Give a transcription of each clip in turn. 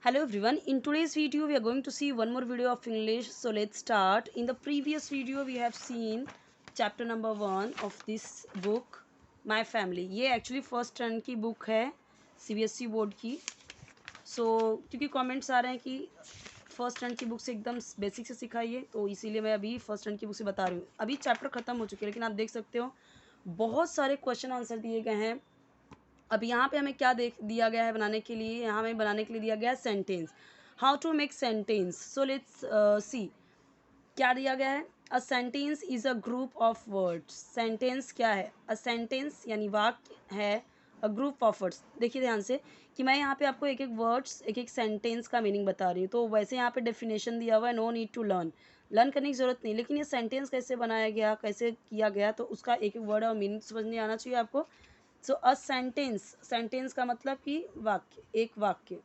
Hello everyone, in today's video we are going to see one more video of English. So let's start. In the previous video we have seen chapter number 1 of this book My Family. ये actually first term की book है CBSE board की. सो क्योंकि comments आ रहे हैं कि first turn की book से एकदम बेसिक से सिखाइए, तो इसीलिए मैं अभी फर्स्ट टर्न की बुक से बता रही हूँ. अभी चैप्टर ख़त्म हो चुके हैं, लेकिन आप देख सकते हो बहुत सारे क्वेश्चन आंसर दिए गए हैं. अब यहाँ पे हमें क्या देख दिया गया है बनाने के लिए, यहाँ हमें बनाने के लिए दिया गया है sentence. How to make sentence. So let's see क्या दिया गया है. A sentence is a group of words. Sentence क्या है? अ सेंटेंस यानी वाक्य है. A group of words. देखिए ध्यान से कि मैं यहाँ पे आपको एक एक वर्ड्स एक एक सेंटेंस का मीनिंग बता रही हूँ. तो वैसे यहाँ पे डेफिनेशन दिया हुआ है, नो नीड टू लर्न करने की ज़रूरत नहीं. लेकिन ये सेंटेंस कैसे बनाया गया, कैसे किया गया, तो उसका एक एक वर्ड और मीनिंग समझ आना चाहिए आपको. सो अ सेंटेंस, सेंटेंस का मतलब कि वाक्य, एक वाक्य.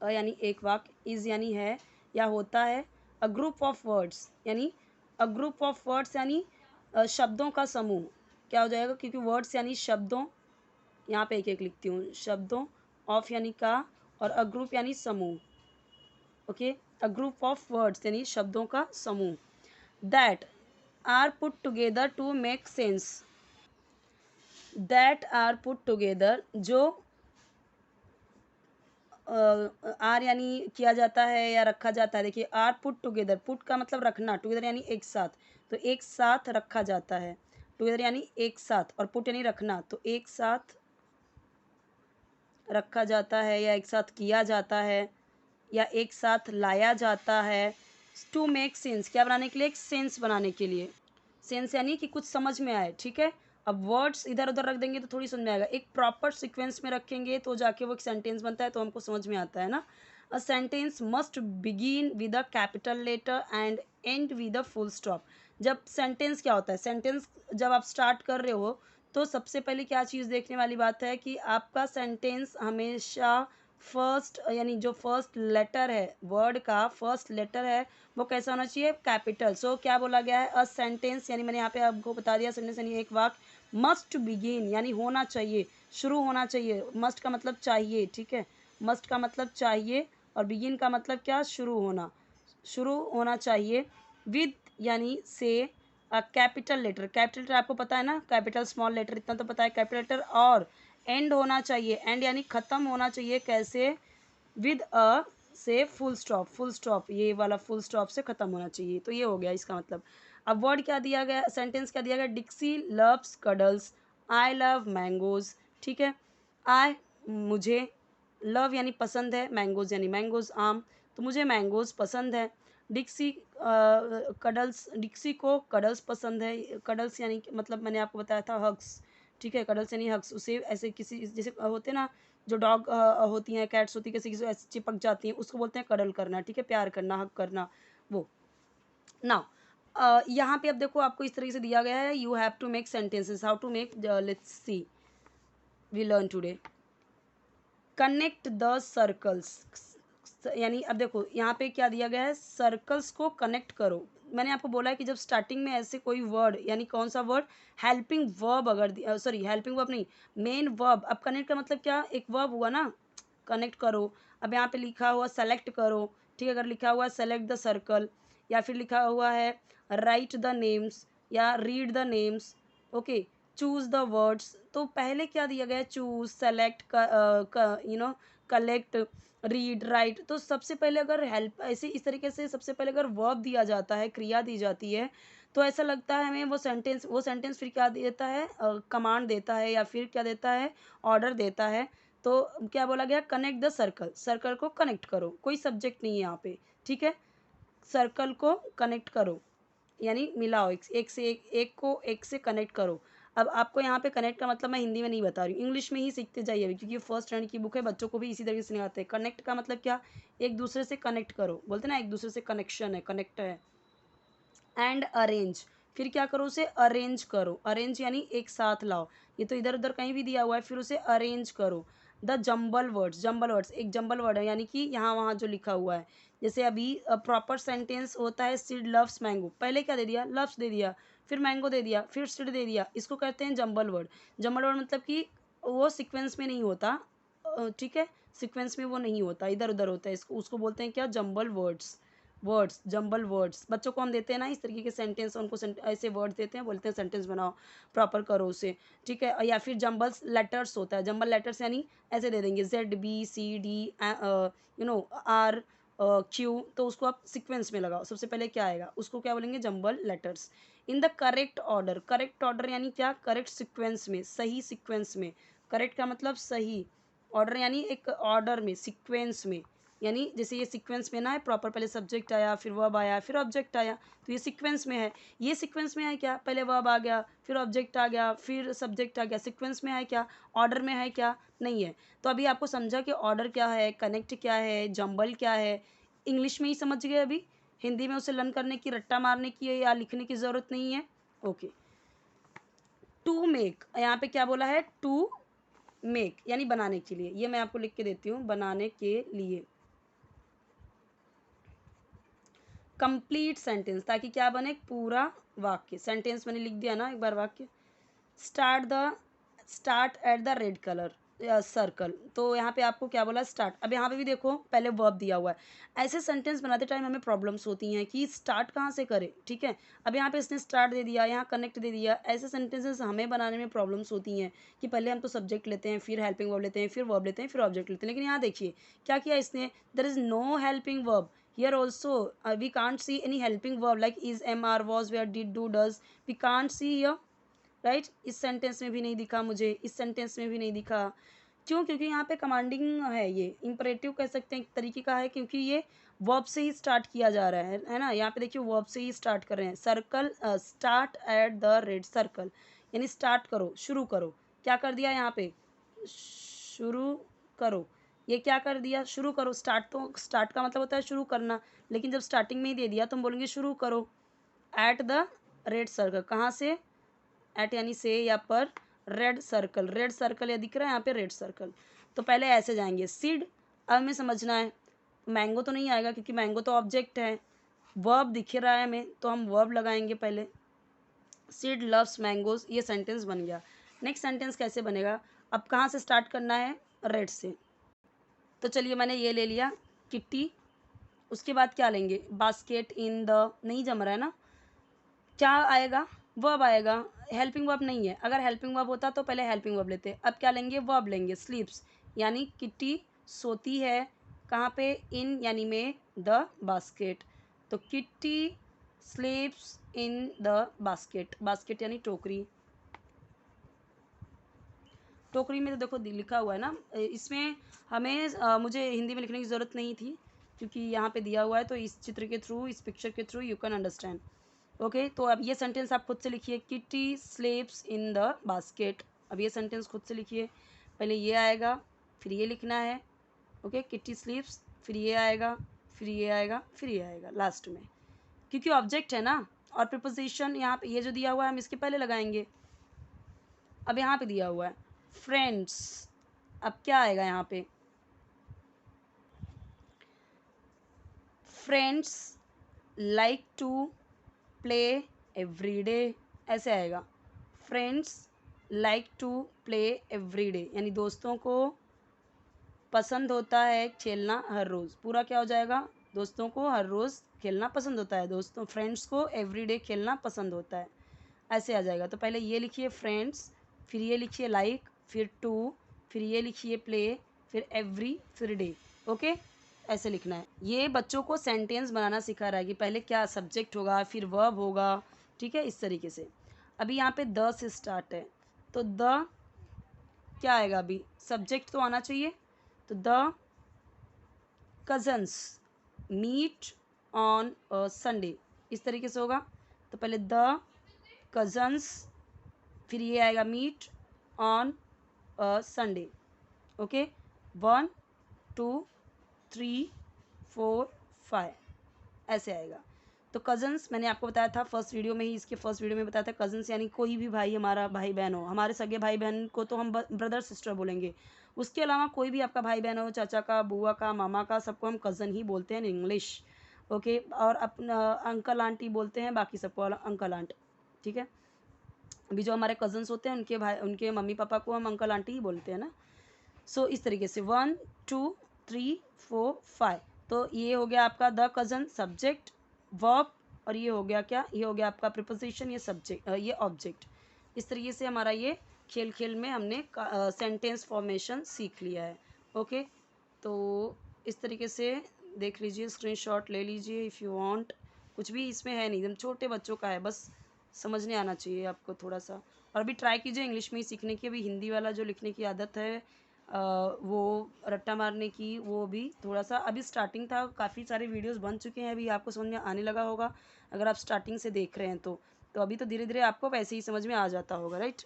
अ यानी एक वाक्य, इज यानी है या होता है. अ ग्रुप ऑफ वर्ड्स यानी अ ग्रुप ऑफ वर्ड्स यानी शब्दों का समूह. क्या हो जाएगा, क्योंकि वर्ड्स यानी शब्दों. यहाँ पे एक एक लिखती हूँ, शब्दों. ऑफ यानी का, और अ ग्रुप यानी समूह. Okay. A group of words यानी शब्दों का समूह. That are put together to make sense. That are put together, जो आर यानी किया जाता है या रखा जाता है. देखिए आर पुट टुगेदर, पुट का मतलब रखना, टुगेदर यानी एक साथ. तो एक साथ रखा जाता है. टुगेदर यानी एक साथ, और पुट यानी रखना. तो एक साथ रखा जाता है या एक साथ किया जाता है या एक साथ लाया जाता है. टू मेक सेंस, क्या बनाने के लिए? एक सेंस बनाने के लिए. सेंस यानी कि कुछ समझ में आए. ठीक है. अब वर्ड्स इधर उधर रख देंगे तो थोड़ी समझ में आएगा. एक प्रॉपर सीक्वेंस में रखेंगे तो जाके वो एक सेंटेंस बनता है, तो हमको समझ में आता है ना. A sentence must begin with a capital letter and end with a full stop. जब सेंटेंस क्या होता है, सेंटेंस जब आप स्टार्ट कर रहे हो तो सबसे पहले क्या चीज़ देखने वाली बात है कि आपका सेंटेंस हमेशा फर्स्ट यानी जो फर्स्ट लेटर है, वर्ड का फर्स्ट लेटर है, वो कैसा होना चाहिए? कैपिटल. सो क्या बोला गया है? अ सेंटेंस यानी मैंने यहाँ पे आपको बता दिया, सेंटेंस यानी एक वाक्य. मस्ट बिगिन यानी होना चाहिए, शुरू होना चाहिए. मस्ट का मतलब चाहिए. ठीक है. मस्ट का मतलब चाहिए, और बिगिन का मतलब क्या? शुरू होना. शुरू होना चाहिए. विद यानी से a capital letter. Capital letter आपको पता है ना, कैपिटल स्मॉल लेटर इतना तो पता है. Capital letter. और एंड होना चाहिए. एंड यानी ख़त्म होना चाहिए. कैसे? विद अ से फुल स्टॉप. फुल स्टॉप, ये वाला फुल स्टॉप से ख़त्म होना चाहिए. तो ये हो गया इसका मतलब. अब वर्ड क्या दिया गया, सेंटेंस क्या दिया गया? Dixie loves cuddles. I love mangoes. ठीक है. आई मुझे, लव यानी पसंद है, मैंगोज यानी मैंगोज आम. तो मुझे मैंगोज पसंद है. डिक्सी कडल्स, डिक्सी को कडल्स पसंद है. कडल्स यानी मतलब मैंने आपको बताया था हग्स. ठीक है. कडल्स यानी हग्स. उसे ऐसे किसी जैसे होते ना, जो डॉग होती हैं, कैट्स होती हैं, किसी किसी को ऐसे चिपक जाती हैं, उसको बोलते हैं कडल करना. ठीक है. प्यार करना, हक करना, वो. नाउ यहाँ पे अब देखो आपको इस तरीके से दिया गया है. You have to make sentences. How to make, let's see, we learn today. Connect the circles. यानी अब देखो यहाँ पे क्या दिया गया है, सर्कल्स को कनेक्ट करो. मैंने आपको बोला है कि जब स्टार्टिंग में ऐसे कोई वर्ड, यानी कौन सा वर्ड? Helping verb. अगर सॉरी हेल्पिंग वर्ब नहीं, मेन वर्ब. अब कनेक्ट का मतलब क्या? एक वर्ब हुआ ना, कनेक्ट करो. अब यहाँ पे लिखा हुआ सेलेक्ट करो. ठीक है. अगर लिखा हुआ है सेलेक्ट द सर्कल, या फिर लिखा हुआ है राइट द नेम्स या read the names. Okay. Choose the words. तो पहले क्या दिया गया है? Choose, select, collect, read, right. तो सबसे पहले अगर हेल्प ऐसे इस तरीके से सबसे पहले अगर वर्ब दिया जाता है, क्रिया दी जाती है, तो ऐसा लगता है हमें वो सेंटेंस फिर क्या देता है? कमांड देता है, या फिर क्या देता है? ऑर्डर देता है. तो क्या बोला गया? Connect the circle. सर्कल को कनेक्ट करो. कोई सब्जेक्ट नहीं है यहाँ पे. ठीक है. सर्कल को कनेक्ट करो यानी मिलाओ. एक से एक को एक से कनेक्ट करो. अब आपको यहाँ पे कनेक्ट का मतलब मैं हिंदी में नहीं बता रही हूँ, इंग्लिश में ही सीखते जाइए अभी, क्योंकि फर्स्ट स्टैंडर्ड की बुक है. बच्चों को भी इसी तरीके से नहीं आते. कनेक्ट का मतलब क्या? एक दूसरे से कनेक्ट करो. बोलते ना, एक दूसरे से कनेक्शन है, कनेक्ट है. And arrange. फिर क्या करो? उसे अरेंज करो. अरेंज यानी एक साथ लाओ. ये तो इधर उधर कहीं भी दिया हुआ है, फिर उसे अरेंज करो. The jumble words. Jumble words एक जम्बल वर्ड है, यानी कि यहाँ वहाँ जो लिखा हुआ है. जैसे अभी प्रॉपर सेंटेंस होता है सिड लव्स मैंगो. पहले क्या दे दिया? लव्स दे दिया, फिर मैंगो दे दिया, फिर सिड दे दिया. इसको कहते हैं जम्बल वर्ड. जम्बल वर्ड मतलब कि वो सीक्वेंस में नहीं होता. ठीक है. सीक्वेंस में वो नहीं होता, इधर उधर होता है। इसको उसको बोलते हैं क्या, जंबल वर्ड्स जंबल वर्ड्स। बच्चों को हम देते हैं ना इस तरीके के सेंटेंस, उनको ऐसे वर्ड देते हैं, बोलते हैं सेंटेंस बनाओ, प्रॉपर करो उसे, ठीक है। या फिर जंबल्स लेटर्स होता है, जंबल लेटर्स यानी ऐसे दे देंगे ZBCD R Q, तो उसको आप सीक्वेंस में लगाओ। सबसे पहले क्या आएगा उसको क्या बोलेंगे, jumble letters. In the correct order यानी क्या, करेक्ट सीक्वेंस में, सही सीक्वेंस में। करेक्ट का मतलब सही, ऑर्डर यानी एक ऑर्डर में, सीक्वेंस में, यानी जैसे ये सीक्वेंस में ना है प्रॉपर, पहले सब्जेक्ट आया, फिर वर्ब आया, फिर ऑब्जेक्ट आया, तो ये सीक्वेंस में है। ये सीक्वेंस में है क्या, पहले वर्ब आ गया, फिर ऑब्जेक्ट आ गया, फिर सब्जेक्ट आ गया। सीक्वेंस में है क्या, ऑर्डर में है क्या, नहीं है। तो अभी आपको समझा कि ऑर्डर क्या है, कनेक्ट क्या है, जंबल क्या है, इंग्लिश में ही समझ गए। अभी हिंदी में उसे लर्न करने की, रट्टा मारने की या लिखने की ज़रूरत नहीं है। ओके, टू मेक, यहाँ पे क्या बोला है, टू मेक यानी बनाने के लिए। ये मैं आपको लिख के देती हूँ, बनाने के लिए। कंप्लीट सेंटेंस, ताकि क्या बने, पूरा वाक्य। सेंटेंस मैंने लिख दिया ना एक बार वाक्य। Start at the red colour circle, तो यहाँ पे आपको क्या बोला, स्टार्ट। अब यहाँ पे भी देखो पहले वर्ब दिया हुआ है। ऐसे सेंटेंस बनाते टाइम हमें प्रॉब्लम्स होती हैं कि स्टार्ट कहाँ से करें, ठीक है। अब यहाँ पे इसने स्टार्ट दे दिया, यहाँ कनेक्ट दे दिया। ऐसे सेंटेंसेस हमें बनाने में प्रॉब्लम्स होती हैं कि पहले हम तो सब्जेक्ट लेते हैं, फिर हेल्पिंग वर्ब लेते हैं, फिर वर्ब लेते हैं, फिर ऑब्जेक्ट लेते हैं। लेकिन यहाँ देखिए क्या किया इसने, there is no helping verb here also. We can't see any helping verb like is, am, are, was, were, did, do, does. We can't see here, right. इस सेंटेंस में भी नहीं दिखा मुझे, इस सेंटेंस में भी नहीं दिखा। क्यों, क्योंकि यहाँ पे कमांडिंग है, ये इंपरेटिव कह सकते हैं एक तरीके का है, क्योंकि ये वर्ब से ही स्टार्ट किया जा रहा है ना। यहाँ पे देखिए वर्ब से ही स्टार्ट कर रहे हैं। Circle, start at the red circle, यानी स्टार्ट करो, शुरू करो। क्या कर दिया यहाँ पे, शुरू करो। ये क्या कर दिया, शुरू करो। स्टार्ट, तो स्टार्ट का मतलब होता है शुरू करना, लेकिन जब स्टार्टिंग में ही दे दिया तो हम बोलेंगे शुरू करो। एट द रेड सर्कल, कहाँ से, एट यानी से या पर, रेड सर्कल या दिख रहा है यहाँ पे रेड सर्कल। तो पहले ऐसे जाएंगे, सीड। अब हमें समझना है, मैंगो तो नहीं आएगा क्योंकि मैंगो तो ऑब्जेक्ट है। वर्ब दिख रहा है हमें, तो हम वर्ब लगाएंगे पहले। सीड लव्स मैंगोज, ये सेंटेंस बन गया। नेक्स्ट सेंटेंस कैसे बनेगा, अब कहाँ से स्टार्ट करना है, रेड से। तो चलिए मैंने ये ले लिया, किट्टी। उसके बाद क्या लेंगे, बास्केट इन द, नहीं जम रहा है ना, क्या आएगा, वर्ब आएगा। हेल्पिंग वर्ब नहीं है, अगर हेल्पिंग वर्ब होता तो पहले हेल्पिंग वर्ब लेते। अब क्या लेंगे, वर्ब लेंगे, स्लीप्स, यानी किट्टी सोती है, कहाँ पे, इन यानी में, द बास्केट। तो kitty स्लीप्स in the basket, basket यानी टोकरी। टोकरी में तो देखो लिखा हुआ है ना, इसमें हमें मुझे हिंदी में लिखने की ज़रूरत नहीं थी, क्योंकि यहाँ पे दिया हुआ है, तो इस चित्र के थ्रू, इस पिक्चर के through you can understand. Okay, तो अब ये सेंटेंस आप खुद से लिखिए, किटी स्लीप्स इन द बास्केट। अब ये सेंटेंस खुद से लिखिए, पहले ये आएगा, फिर ये लिखना है। ओके, किटी स्लीप्स, फिर ये आएगा, फिर ये आएगा, फिर ये आएगा लास्ट में, क्योंकि ऑब्जेक्ट है ना। और प्रिपोजिशन यहाँ पे ये जो दिया हुआ है हम इसके पहले लगाएंगे। अब यहाँ पे दिया हुआ है फ्रेंड्स, अब क्या आएगा यहाँ पे, friends like to play every day, ऐसे आएगा। Friends like to play every day, यानी दोस्तों को पसंद होता है खेलना हर रोज़। पूरा क्या हो जाएगा, दोस्तों को हर रोज़ खेलना पसंद होता है, दोस्तों फ्रेंड्स को एवरी डे खेलना पसंद होता है, ऐसे आ जाएगा। तो पहले ये लिखिए फ्रेंड्स, फिर ये लिखिए लाइक, फिर टू, फिर ये लिखिए प्ले, फिर एवरी, फिर डे। ओके, ऐसे लिखना है। ये बच्चों को सेंटेंस बनाना सिखा रहा है कि पहले क्या सब्जेक्ट होगा, फिर वर्ब होगा, ठीक है, इस तरीके से। अभी यहाँ पे द से स्टार्ट है, तो द क्या आएगा, अभी सब्जेक्ट तो आना चाहिए। तो the cousins meet on Sunday, इस तरीके से होगा। तो पहले द कज़न्स, फिर ये आएगा मीट ऑन संडे। ओके, 1 2 3 4 5 ऐसे आएगा। तो कज़न्स मैंने आपको बताया था फर्स्ट वीडियो में ही, इसके फर्स्ट वीडियो में बताया था, कज़न्स यानी कोई भी भाई, हमारा भाई बहन हो, हमारे सगे भाई बहन को तो हम ब्रदर सिस्टर बोलेंगे। उसके अलावा कोई भी आपका भाई बहन हो, चाचा का, बुआ का, मामा का, सबको हम कज़न ही बोलते हैं इन इंग्लिश। ओके, और अपना अंकल आंटी बोलते हैं, बाकी सबको अंकल आंट, ठीक है। अभी जो हमारे कज़न्स होते हैं उनके भाई, उनके मम्मी पापा को हम अंकल आंटी ही बोलते हैं ना। सो इस तरीके से 1 2 3 4 5। तो ये हो गया आपका द कज़न, सब्जेक्ट, वर्ब, और ये हो गया क्या, ये हो गया आपका प्रिपोजिशन, ये सब्जेक्ट, ये ऑब्जेक्ट। इस तरीके से हमारा ये खेल खेल में हमने सेंटेंस फॉर्मेशन सीख लिया है। ओके, तो इस तरीके से देख लीजिए, स्क्रीनशॉट ले लीजिए इफ़ यू वांट। कुछ भी इसमें है नहीं, एकदम छोटे बच्चों का है, बस समझने आना चाहिए आपको थोड़ा सा। और अभी ट्राई कीजिए इंग्लिश में ही सीखने की। अभी हिंदी वाला जो लिखने की आदत है, वो रट्टा मारने की, वो भी थोड़ा सा अभी स्टार्टिंग था। काफ़ी सारे वीडियोस बन चुके हैं, अभी आपको समझ में आने लगा होगा अगर आप स्टार्टिंग से देख रहे हैं तो अभी तो धीरे धीरे आपको वैसे ही समझ में आ जाता होगा, राइट।